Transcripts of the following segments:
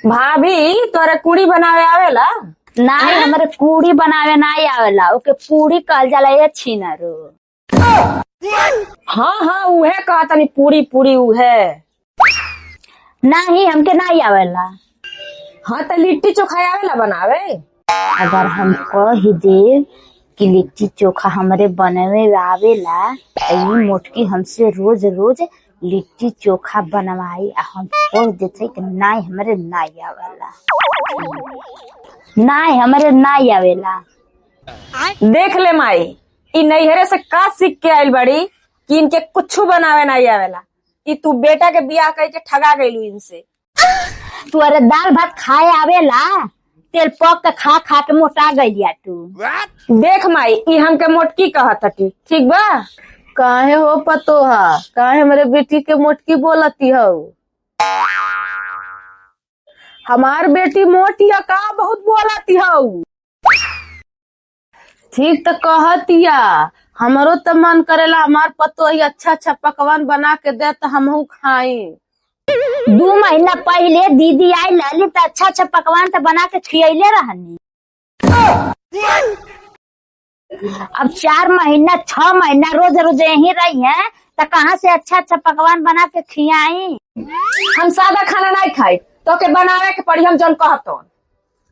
भाभी तोरे पूरी बनावे आवेला? नाई हमारे पूरी बनावे नाई आवेला, ओके पूरी कहल जाला। ये छीनरू। हाँ हाँ उहे कहा तनी पूरी पूरी उहे। नहीं हमके नाई आवेला। हाँ तो लिट्टी चोखा आवेला बनावे? अगर हम कह दे कि लिट्टी चोखा हमारे बनवे आवेला तो ये मोटकी हमसे रोज रोज लिट्टी चोखा बनवाई। हम कह देते कि नाई हमारे नाई आवेला, नाई हमारे नाई आवेला। देख ले माई, इ नैहरे से का सीख के आइल बड़ी कि इनके कुछ बनावे नहीं आवेला। कि तू बेटा के बियाह करके ठगा गईलू इनसे। तू अरे दाल भात खाए आवेला, तेल पक के खा खा के मोटा गईलिया तू। देख माई, इ हमके मोटकी कहत हटी, ठीक बा? काहे हो पतोहा, काहे मेरे बेटी के मोटकी बोलती हो? हमार बेटी मोटी का बहुत बोलती हो। ठीक तो कहतिया, हमरो तो मन करेला हमार पतो ही अच्छा अच्छा पकवान बना के दे तो हमहू खाई। 2 महीना पहले दीदी आई लाली तो अच्छा अच्छा पकवान तो बना के खियले रहनी। अब 4 महीना 6 महीना रोज रोज यही रही है तो कहाँ से अच्छा अच्छा पकवान बना के खियाई? हम सादा खाना नहीं खाई, तो के बनावे के पड़ी हम जौन कहत।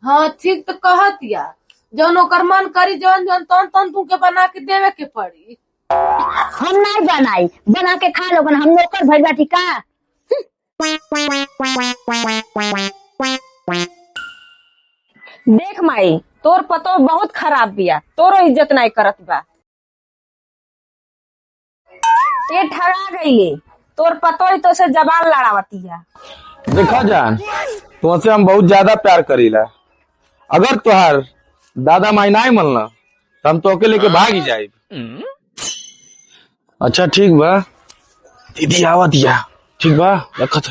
हाँ ठीक तो कहतिया, जौन ओकर मन करी जौन जौन तौन तौन तू के बना के देवे के पड़ी। हम नहीं बनाई, बना के खा लोगन, हम नौकर भइल बाटी का? देख माई, तोर पतो बहुत खराब बिया, तोरो इज्जत नहीं करत बा। ते ठगा गईले, तोर पतो ही तो से जबान लड़ावतिया। देखो जान, तुमसे हम बहुत ज्यादा प्यार करीला। अगर तुहार दादा माई नहीं मनला तो हम तोके लेके भाग जाए। अच्छा ठीक बा, दीदी आवा दिया, ठीक बा रखत।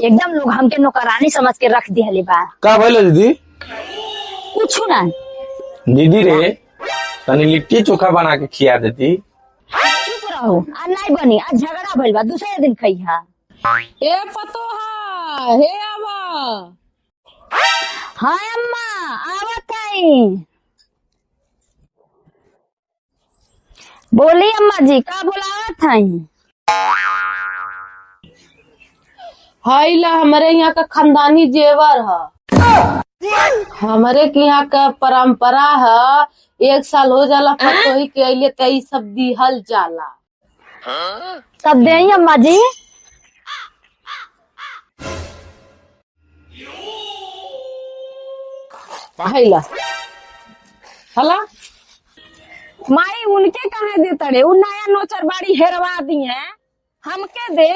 एकदम लोग हमके नौकरानी समझ के रख दिहले बा। का भइल दीदी? कुछ ना। दीदी रे, तनी लिट्टी चोखा बना के खिया देती। चुप रहो, आज नहीं बनी, आज झगड़ा भइल बा, दूसरे दिन खइहा। ए पतोहा, हे आवा। हाँ अम्मा आवत है। बोली अम्मा जी, का बोलावत है? हाई ला हमारे यहाँ का खानदानी जेवर है। हमारे के यहाँ का परंपरा है, 1 साल हो जाला पतोही के अइले त ई सब दिहल जाला। तब दे अम्मा जी। हाइला हला माई उनके कहे दे तड़े, उ नया नोचर बाड़ी हेरवा दी है, हमके दे।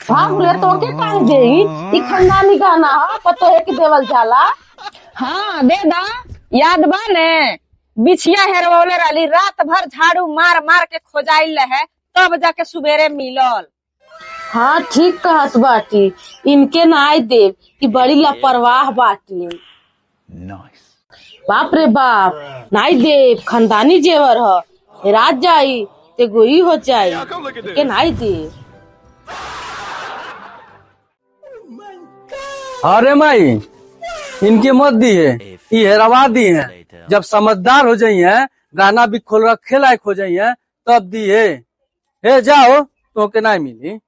हाँ बोले तो के कहे दे, ई खानदानी गाना है, पतोहे के देवल जाला। हाँ दे दा, याद बा ने बिछिया हेरवले रही, रात भर झाड़ू मार मार के खोजाइल है, तब जाके सुबेरे मिलल। हाँ ठीक कहत बाटी, इनके नाई देव की बड़ी लापरवाह बाटी। बाप रे बाप, नाई देव खानदानी जेवर है, रात जाई ते गोई हो जाई, के नाई देव। अरे माई, इनके मत दी है, ये हेरवा दी है। जब समझदार हो जाई है, गाना भी खोल रखे लायक हो जाई है, तब दी है। हे जाओ, तो के नहीं मिली।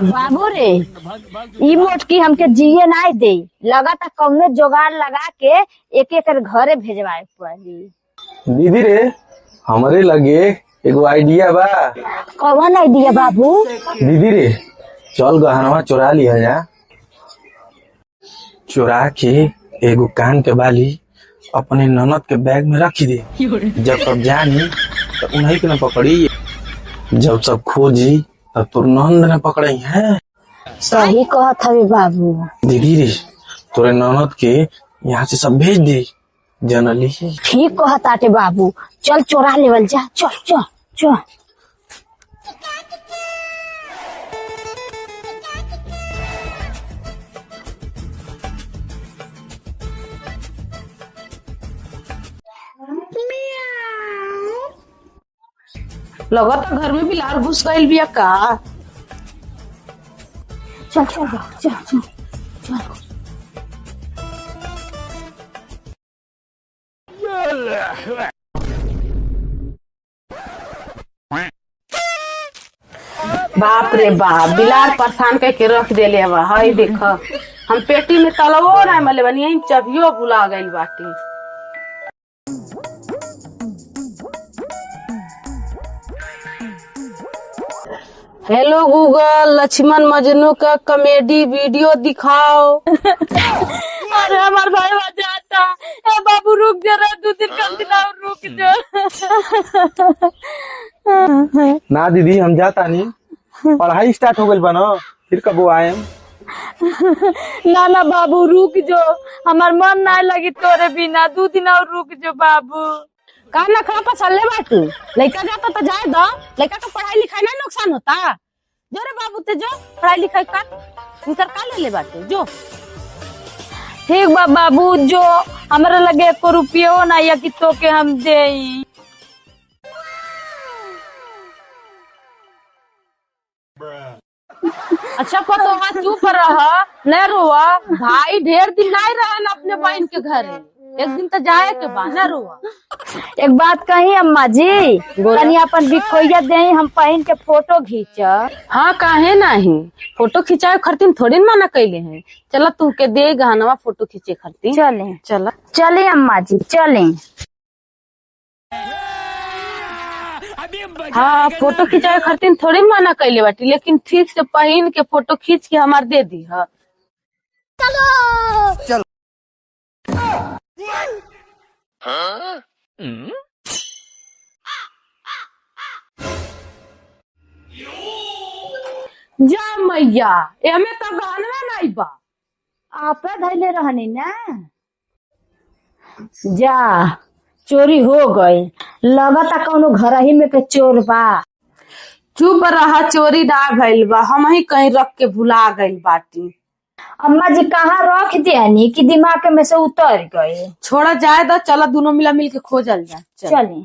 बाबू रे, ई मोटकी हमके जिये नहीं दे, लगा था कौने जोगाड़ लगा के एक एक घरे भेजवाए पड़ी। दीदी रे, हमारे लगे एगो आइडिया बा। कौन आइडिया बाबू? दीदी रे, चल गहनवा चुरा लिया जा। चुरा के एगो कान के बाली अपने ननद के बैग में रख दे। जब सब जानी तो उन्हीं के न पकड़ी, जब सब खोजी तब तोर ननद ने पकड़े है। सही कहत हवे बाबू। दीदी रे, तोरे ननद के यहाँ से सब भेज दे, जनली। ठीक कहत आटे बाबू, चल चोरा लेवल जा, चल चल चल। लगा तो घर में बिलार घुस गइल बिया का। चल चल बाबू, चल चल चल। बाप रे बाप, बिलार परेशान करके रख देले बा। हई देख, हम पेटी में तलवो नहीं मले बनी, यही चबियो भुला गइल बाटी। हेलो गूगल, लक्ष्मण मजनू का कॉमेडी वीडियो दिखाओ। अरे हमार भाई वहाँ जाता है। बाबू रुक जरा, 2 दिन कम दिन और रुक जा। ना दीदी हम जाता नहीं, पढ़ाई स्टार्ट हो गई बनो, फिर कब वो आए। ना ना बाबू रुक जो, हमार मन ना लगी तोरे बिना, 2 दिन और रुक जो बाबू। का नखरा पसले बाटू, लड़का जाता तो जाए दो, लड़का का पढ़ाई लिखाई ना नुकसान होता। जो रे बाबू ते जो पढ़ाई लिखाई कर, इनकर का ले बाटू जो। ठीक बा बाबू जो, हमारे लगे 1 रुपया ना या कि तो के हम दे। अच्छा पतो वहाँ चुप रहा, न रोआ। भाई ढेर दिन नहीं रहा ना अपने बहन के घर, एक दिन तो जाए के बाद न रोआ। एक बात कही अम्मा जी, तनी अपन बिखोइया दे, हम पहन के फोटो खींच। हाँ काहे नहीं, फोटो खिंचाए खरतीन थोड़ी मना कैले हैं। चला तू के दे गहनवा फोटो खींचे खरतीन। चले चला चले अम्मा जी चले। हाँ फोटो खिंचाए खरतीन थोड़ी मना कैले बाटी, लेकिन ठीक से पहन के फोटो खींच के हमार दे दी। हाँ चलो जा मैया, एमे तो गहनवा नहीं बा। आप धैले रहनी ना। जा चोरी हो गई, लगता कौनो घर ही में के चोर बा। चुप रहा, चोरी ना भइल बा, हम ही कहीं रख के भुला गइल बाटी। अम्मा जी कहाँ रख दियानी कि दिमाग में से उतर गए। छोड़ा जाए दो, चलो दोनों मिला मिल के खोजल जाए। चले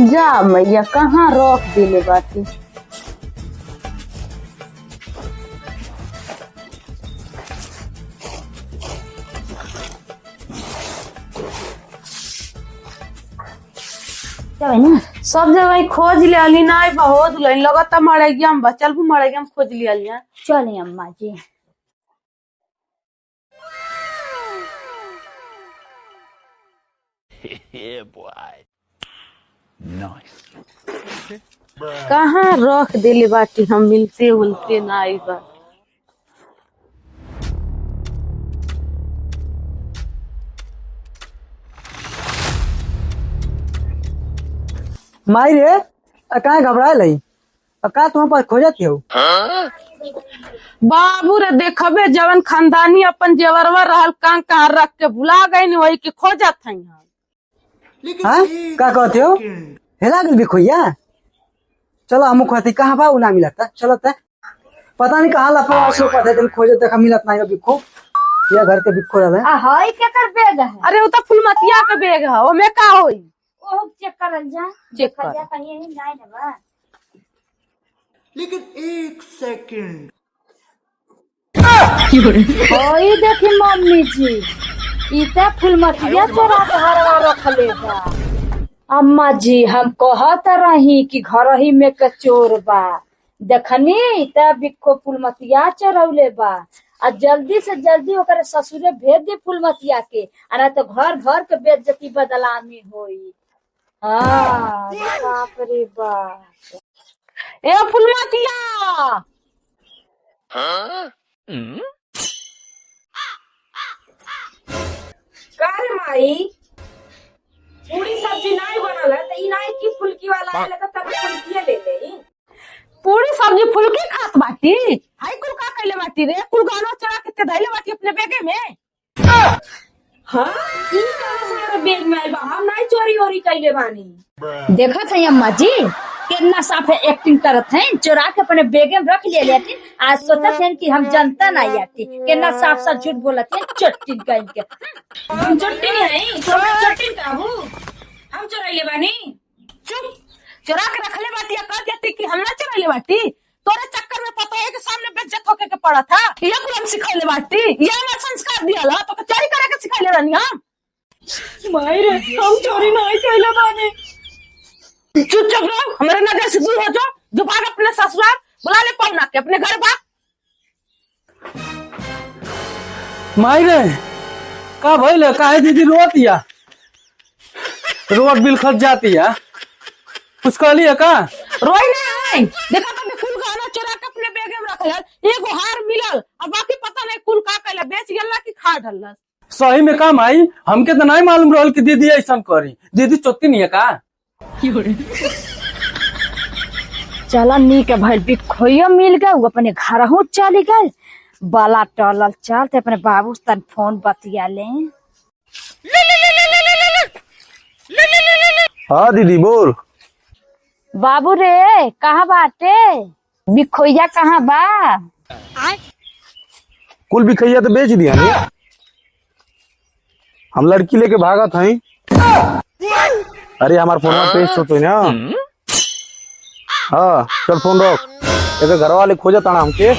जा मैया, कहाँ रख दिले बाटी। ना सब जगह खोज लिया ना, बहुत लगता मरेगिया में, चल मरेगिया में खोज लिया। चले अम्मा जी। कहाँ रख दिले बाटी, हम मिलते उलते ना आई बा। माई रे कहाँ घबराए लई, का तुम्हारे पास खोजती हो। बाबू रे देखबे, जवन खानदानी अपन जेवरवा रहल कहाँ रख के भुला गई, वही के खोजत है। हाँ का कहते हो, हेला गल बिखोइया। चलो हम कहते कहाँ बा ना मिलता, चलो ते पता नहीं कहाँ लापरवाह सो पता है, खोजे देखा मिलत नहीं बिखो, ये घर के बिखो रहे। हाय क्या कर बेग है। अरे वो तो फुलमतिया के बेग है, ओमे का होई। ओ चेक करल जा, चेक कर। जा कहीं नहीं ना बा। लेकिन 1 सेकंड। ओए देखी मम्मी जी, इता फुलमतिया चोरा के हरवा रखले बा। अम्मा जी हम कहत रही कि घर ही में के चोर बा, देखनी इता बिको फुलमतिया चोरौले बा। आ जल्दी से जल्दी ओकरे ससुरे भेज दे फुलमतिया के, ना तो घर घर के बेइज्जती बदलामी होई। हाँ बाप रे बाप। ए फुलमतिया, का रे माई, पूरी सब्जी नहीं बनल है तो ई नहीं की फुल्की वाला आले तो तब फुल्की ले ले। पूरी सब्जी फुलके खात बाटी, हाई कुल का कैले बाटी रे, कुल गाना चढ़ा के धैले बाटी अपने बेगे में। हाँ ई कहां से मेरे बैग में आइल बा, हम नहीं चोरी ओरी कैले बानी। देखत है अम्मा जी कितना साफ एक्टिंग करत हैं, चुरा के अपने बेगे में रख ले लेती। आज सोचत हैं कि हम जनता नहीं आती, कितना साफ साफ झूठ बोलत हैं चट्टी कहीं के। हम चट्टी नहीं, तो चट्टी काबू हम चोरैले बानी। चुप, चुरा के रख ले दिया कर देती कि हम ना चले बाटी। तोरे चक्कर में पता है कि सामने बेइज्जत होके के पड़ा था। ये कुल हम सिखैले बाटी, ये हमारा संस्कार दिया ला तो चोरी करे के सिखैले रहनी हम। माई रे हम चोरी नहीं कैला बानी। चुपचाप रहो, हमारे नजर से दूर हो जाओ। जो भाग अपने ससुराल, बुला ले पौना के अपने घर भाग। माई रे का भइल, काहे दीदी रोतिया, रोड बिल खर्च जाती है, कुछ कहली है का? रोई नहीं, देखा तो कुल गहना चोरा के अपने बैग में रखल, एगो हार मिलल और बाकी पता नहीं कुल का कैला, बेच गेला कि खा ढलस। सही में का माई, हमके तो नहीं मालूम रहल कि दीदी ऐसा करी। दीदी चोती नहीं है का? चला नीक भइल, बिखोइयो मिल गए, वो अपने घर हूँ चली गए। बाला टलल चलते अपने बाबू से तन फोन बतिया ले। हाँ दीदी बोल। बाबू रे कहाँ बाटे, बिखोइया कहाँ बा? कुल बिखैया तो बेच दिया नहीं, हम लड़की लेके भागत हई। अरे हमार फोन में पेश होते ना। हाँ चल फोन रख, एक घर वाले खोजत आना हमके।